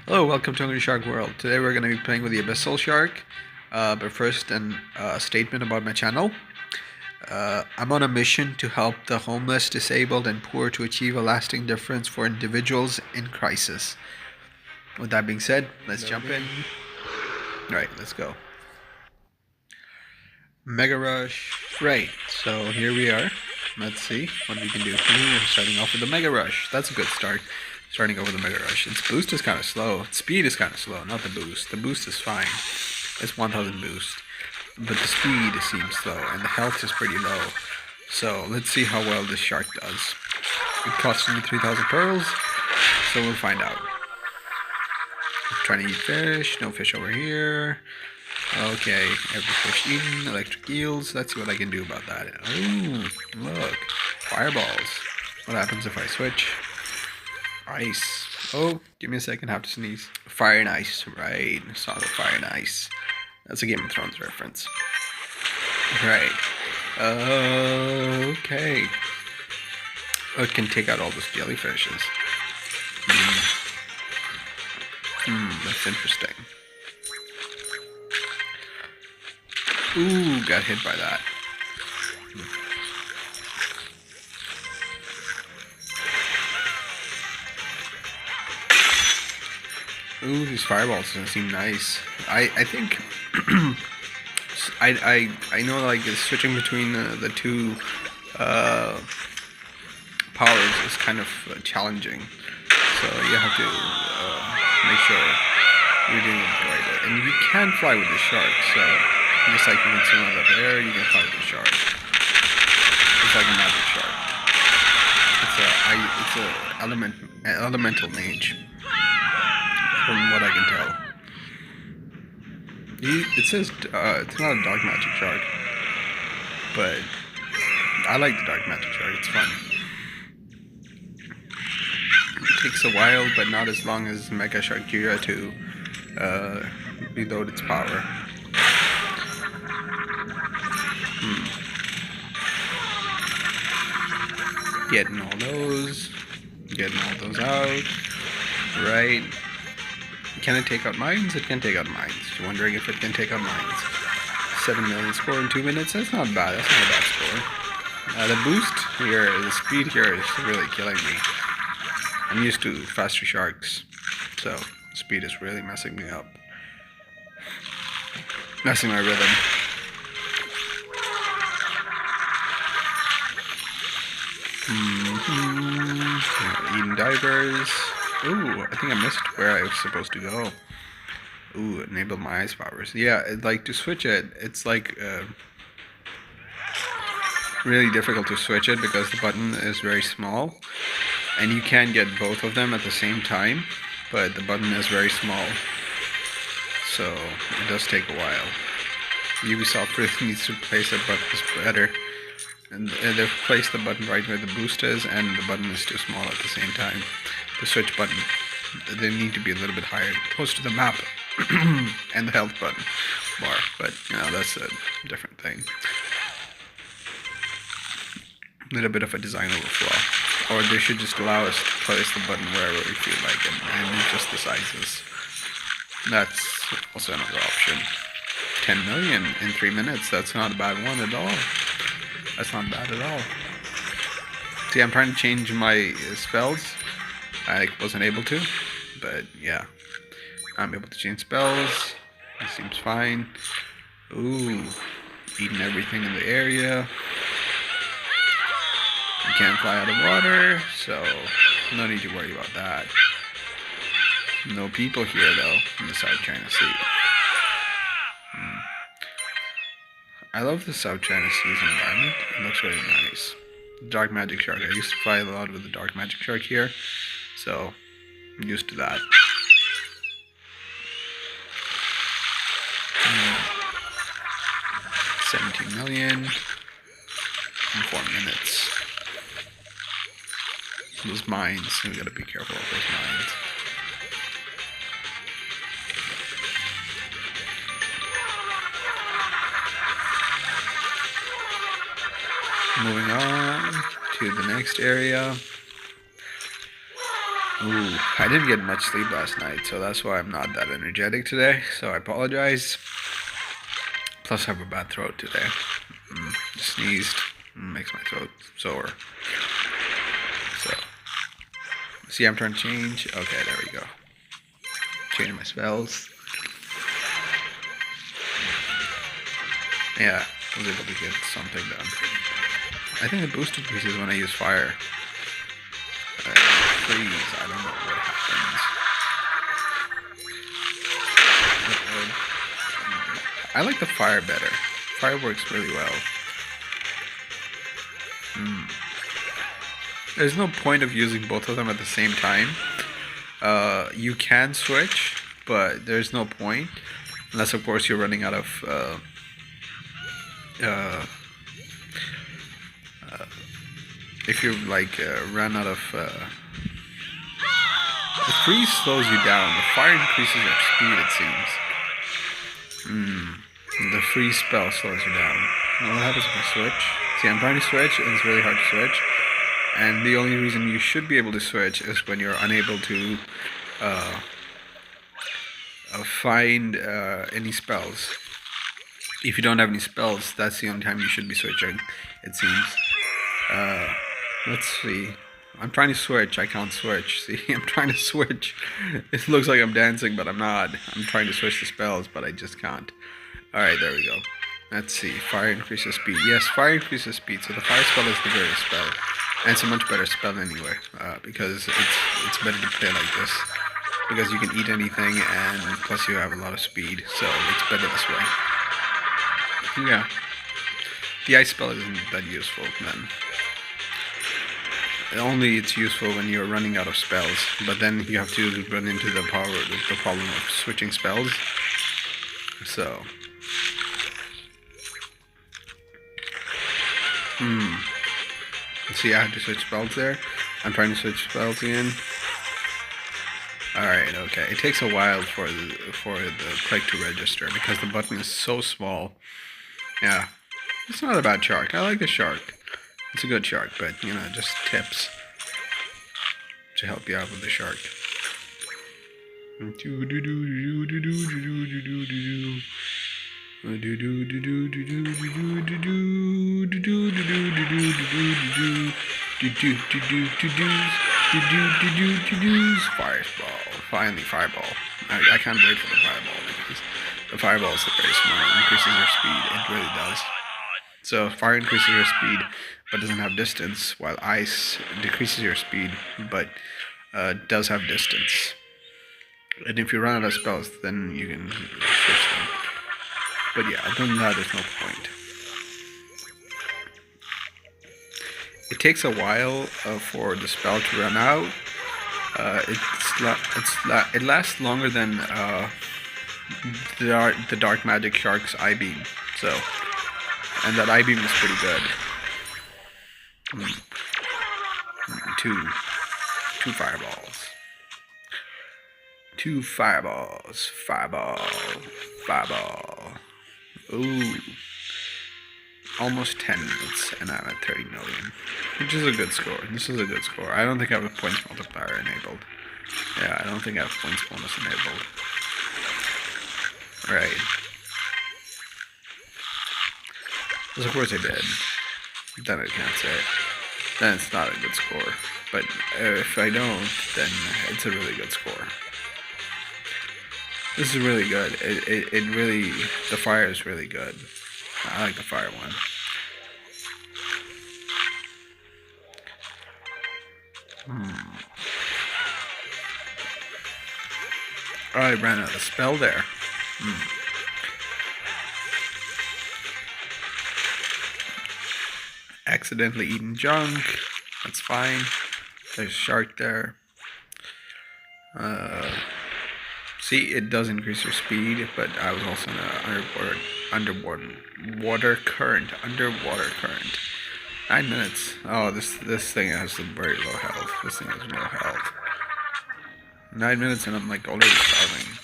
Hello, welcome to Hungry Shark World. Today we're going to be playing with the Abyssal Shark. But first, a statement about my channel. I'm on a mission to help the homeless, disabled, and poor to achieve a lasting difference for individuals in crisis. With that being said, let's jump in. Alright, let's go. Mega Rush. Right, so here we are. Let's see what we can do. We're starting off with the Mega Rush. That's a good start. Starting over the Mega Rush. Its boost is kind of slow. Its speed is kind of slow, not the boost. The boost is fine. It's 1000 boost. But the speed seems slow, and the health is pretty low. So let's see how well this shark does. It costs me 3000 pearls, so we'll find out. Trying to eat fish. No fish over here. Okay, every fish eaten. Electric eels. Let's see what I can do about that. Oh, look. Fireballs. What happens if I switch? Ice. Oh, give me a second. I have to sneeze. Fire and ice. Right. Saw the fire and ice. That's a Game of Thrones reference. Right. Okay. Oh, it can take out all those jellyfishes. That's interesting. Ooh, got hit by that. Ooh, these fireballs seem nice. I think I know, like, switching between the two powers is kind of challenging. So you have to make sure you're doing it the right way. And you can fly with the shark, so just like you can swim out of air, you can fly with the shark. It's like a magic shark. It's a elemental mage, from what I can tell. It says it's not a dark magic shark, but I like the dark magic shark. It's fun. It takes a while, but not as long as Mega Shark Jira to reload its power. Getting all those out. Right. Can it take out mines? It can take out mines. You're wondering if it can take out mines. 7 million score in 2 minutes. That's not bad. That's not a bad score. The boost here, the speed here is really killing me. I'm used to faster sharks, so speed is really messing me up. Messing my rhythm. Eating divers. Ooh, I think I missed where I was supposed to go. Ooh, enable my ice powers. Yeah, like, to switch it, it's like really difficult to switch it because the button is very small, and you can get both of them at the same time, but the button is very small, so it does take a while. Ubisoft really needs to place their buttons better, and they've placed the button right where the boost is, and the button is too small at the same time. The switch button, they need to be a little bit higher, close to the map and the health button bar, but you know, that's a different thing. A little bit of a design overflow, or they should just allow us to place the button wherever we feel like it and adjust the sizes. That's also another option. 10 million in 3 minutes, that's not a bad one at all. That's not bad at all. See, I'm trying to change my spells. I wasn't able to, but yeah. I'm able to change spells. It seems fine. Ooh, eating everything in the area. You can't fly out of water, so no need to worry about that. No people here, though, in the South China Sea. I love the South China Sea's environment. It looks really nice. Dark magic shark. I used to fly a lot with the dark magic shark here, so I'm used to that. 17 million in 4 minutes. Those mines, we gotta be careful of those mines. Moving on to the next area. Ooh, I didn't get much sleep last night, so that's why I'm not that energetic today. So I apologize. Plus, I have a bad throat today. Sneezed. Makes my throat sore. So, see, I'm trying to change. Okay, there we go. Changing my spells. Yeah, I was able to get something done. I think the boost increases when I use fire. Freeze, I don't know what happens. I like the fire better. Fire works really well. There's no point of using both of them at the same time. You can switch, but there's no point. Unless, of course, you're running out of... if you, like, run out of... the freeze slows you down. The fire increases your speed, it seems. The freeze spell slows you down. Now what happens if I switch? See, I'm trying to switch, and it's really hard to switch. And the only reason you should be able to switch is when you're unable to find any spells. If you don't have any spells, that's the only time you should be switching, it seems. Let's see. I'm trying to switch. I can't switch. See, I'm trying to switch. It looks like I'm dancing, but I'm not. I'm trying to switch the spells, but I just can't. Alright, there we go. Let's see. Fire increases speed. Yes, fire increases speed. So the fire spell is the greatest spell. And it's a much better spell anyway. Because it's better to play like this. Because you can eat anything, and plus you have a lot of speed. So it's better this way. Yeah. The ice spell isn't that useful then. Only it's useful when you're running out of spells, but then you have to run into the problem of switching spells. So, see, I had to switch spells there. I'm trying to switch spells again. All right, okay. It takes a while for the click to register because the button is so small. Yeah, it's not a bad shark. I like the shark. It's a good shark, but, you know, just tips to help you out with the shark. Fireball. Finally, fireball. I can't wait for the fireball because the fireball is the very smart. It increases your speed. It really does. So fire increases your speed, but doesn't have distance, while ice decreases your speed, but does have distance. And if you run out of spells, then you can switch them. But yeah, other than that, there's no point. It takes a while for the spell to run out. It lasts longer than the Dark Magic Shark's Eye Beam. So. And that I-beam is pretty good. Two fireballs. Two fireballs. Fireball. Ooh. Almost 10 minutes, and I'm at 30 million. Which is a good score. This is a good score. I don't think I have a points multiplier enabled. Yeah, I don't think I have points bonus enabled. Right. Because of course I did. Then I can't say it. Then it's not a good score. But if I don't, then it's a really good score. This is really good. It really... The fire is really good. I like the fire one. Oh, I ran out of spell there. Accidentally eaten junk. That's fine. There's a shark there. See, it does increase your speed, but I was also in an underwater current. 9 minutes. Oh, this thing has some very low health. This thing has no health. 9 minutes and I'm like already starving.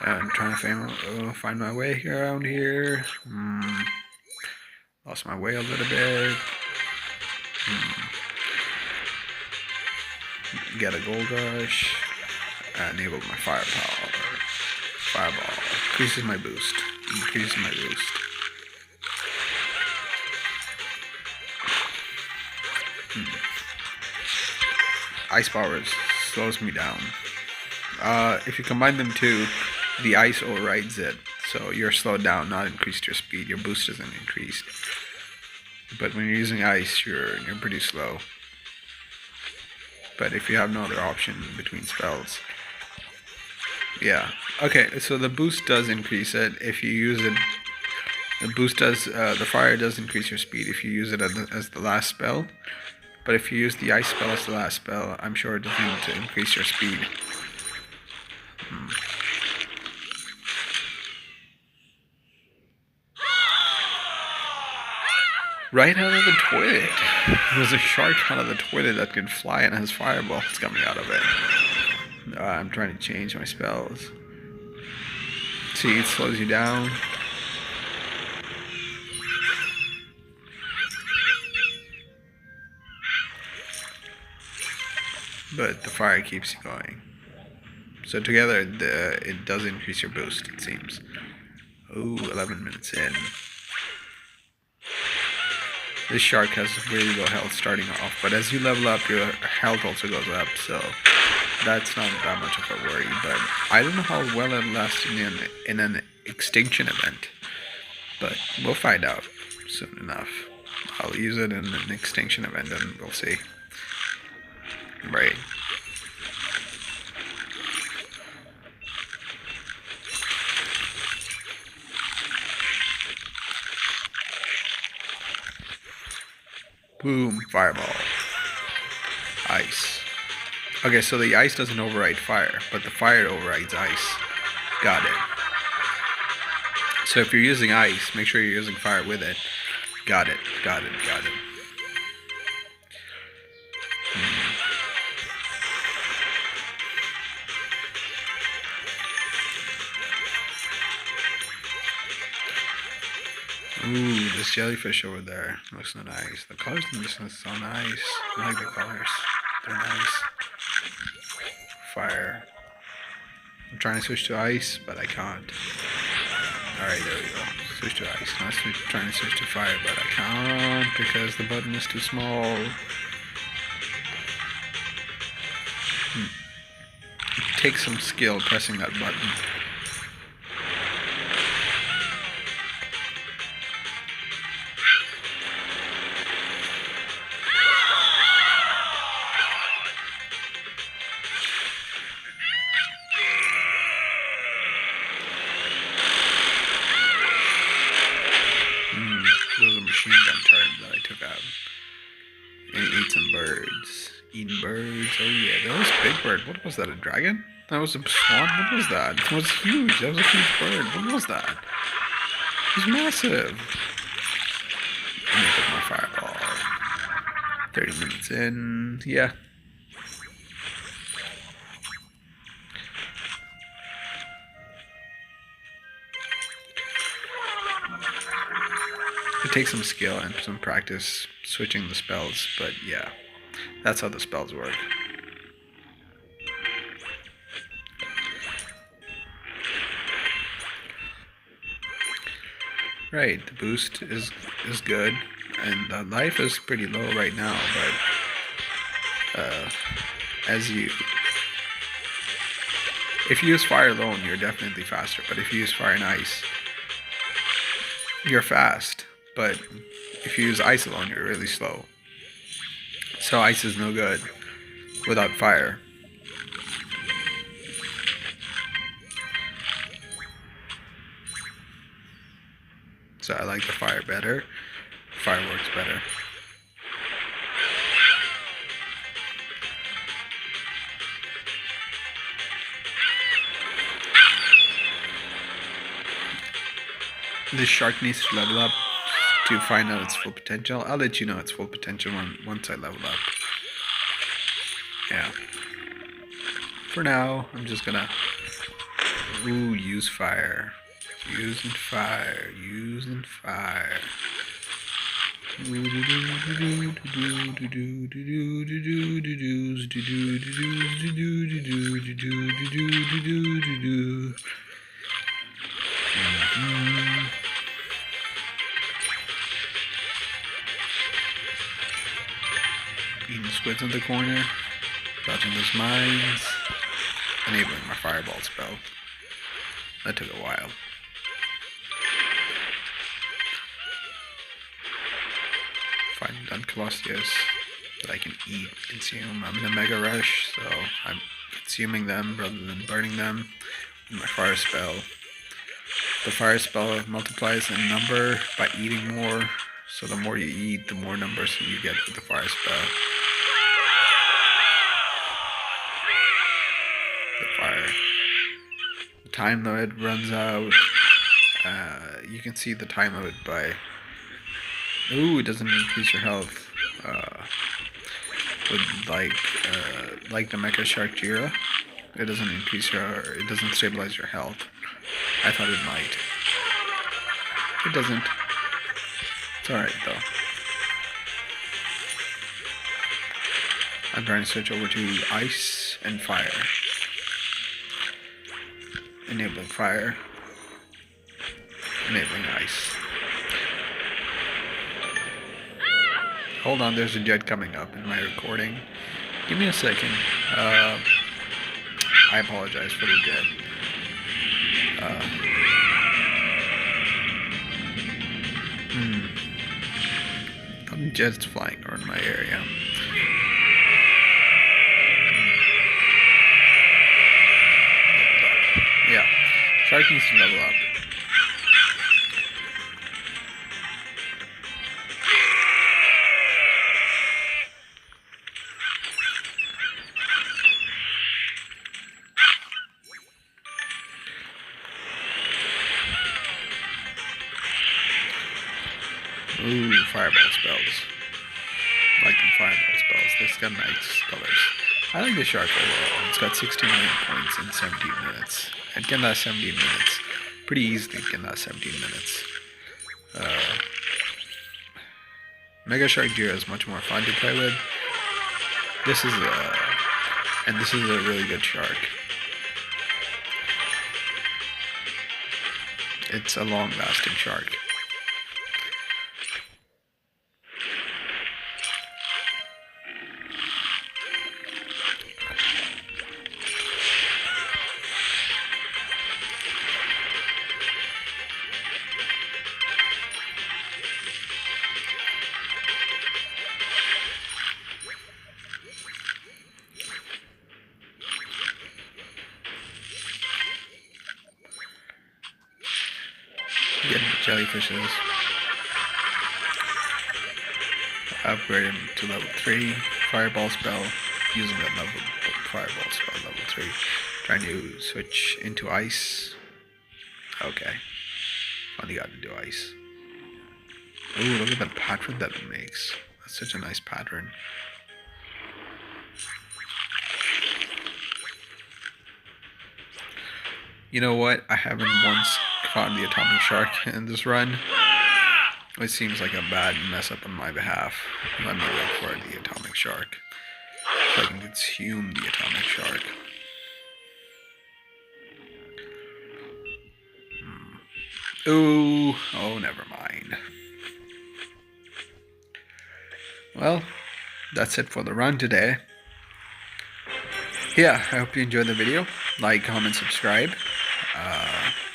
I'm trying to find my way around here. Oh, Lost my way a little bit. Get a gold rush. Enable my firepower. Fireball. Increases my boost. Increases my boost. Ice power slows me down. If you combine them two, the ice overrides it. So you're slowed down, not increased your speed. Your boost isn't increased. But when you're using ice, you're pretty slow. But if you have no other option between spells, yeah. Okay, so the boost does increase it if you use it. The boost does, the fire does increase your speed if you use it as the last spell. But if you use the ice spell as the last spell, I'm sure it doesn't increase your speed. Right out of the toilet. There's a shark out of the toilet that can fly and has fireballs coming out of it. I'm trying to change my spells. See, it slows you down. But the fire keeps you going. So together, it does increase your boost, it seems. Ooh, 11 minutes in. This shark has really low health starting off, but as you level up, your health also goes up, so that's not that much of a worry. But I don't know how well it'll last in an extinction event, but we'll find out soon enough. I'll use it in an extinction event and we'll see. Right. Boom, fireball. Ice. Okay, so the ice doesn't override fire, but the fire overrides ice. Got it. So if you're using ice, make sure you're using fire with it. Got it, got it, got it. Ooh, this jellyfish over there looks so nice. The colors in this look so nice. I like the colors. They're nice. Fire. I'm trying to switch to ice, but I can't. Alright, there we go. Switch to ice. Now trying to switch to fire, but I can't because the button is too small. It takes some skill pressing that button. Those are machine gun turrets that I took out. And eat some birds. Eating birds. Oh yeah, that was a big bird. What was that, a dragon? That was a swan? What was that? It was huge. That was a huge bird. What was that? It was massive. Let me put my fireball. 30 minutes in. Yeah. It takes some skill and some practice switching the spells, but yeah, that's how the spells work. Right, the boost is good, and the life is pretty low right now, but if you use fire alone, you're definitely faster, but if you use fire and ice, you're fast. But if you use ice alone, you're really slow. So ice is no good without fire. So I like the fire better. Fire works better. This shark needs to level up to find out its full potential. I'll let you know its full potential once I level up. Yeah. For now, I'm just gonna use fire. Using fire. Beating squids in the corner, dodging those mines, enabling my fireball spell. That took a while. Finding done Colossus that I can eat, consume. I'm in a mega rush, so I'm consuming them rather than burning them with my fire spell. The fire spell multiplies in number by eating more, so the more you eat, the more numbers you get with the fire spell. The fire. The time limit runs out. You can see the time limit by... Ooh, it doesn't increase your health. With like the Mecha Shark Jira, it doesn't increase it doesn't stabilize your health. I thought it might. It doesn't. It's alright though. I'm trying to switch over to ice and fire. Enabling fire. Enabling ice. Hold on, there's a jet coming up in my recording. Give me a second. I apologize for the jet. Jets flying around my area. Yeah, Shark needs to level up. Ooh, fireball spells. I like them fireball spells. They've got nice colors. I like the shark overall. It's got 16 million points in 17 minutes. It can last 17 minutes. Pretty easily it can last 17 minutes. Mega Shark Jira is much more fun to play with. This is a really good shark. It's a long-lasting shark. Getting the jellyfishes. Upgrade him to level 3. Fireball spell. Using that level fireball spell level 3. Trying to switch into ice. Okay. Finally got to do ice. Ooh, look at that pattern that it makes. That's such a nice pattern. You know what? I haven't once caught the atomic shark in this run. It seems like a bad mess up on my behalf. Let me look for the atomic shark, so I can consume the atomic shark. Ooh, oh, never mind. Well, that's it for the run today. Yeah, I hope you enjoyed the video. Like, comment, subscribe.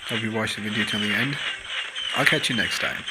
Hope you watched the video till the end. I'll catch you next time.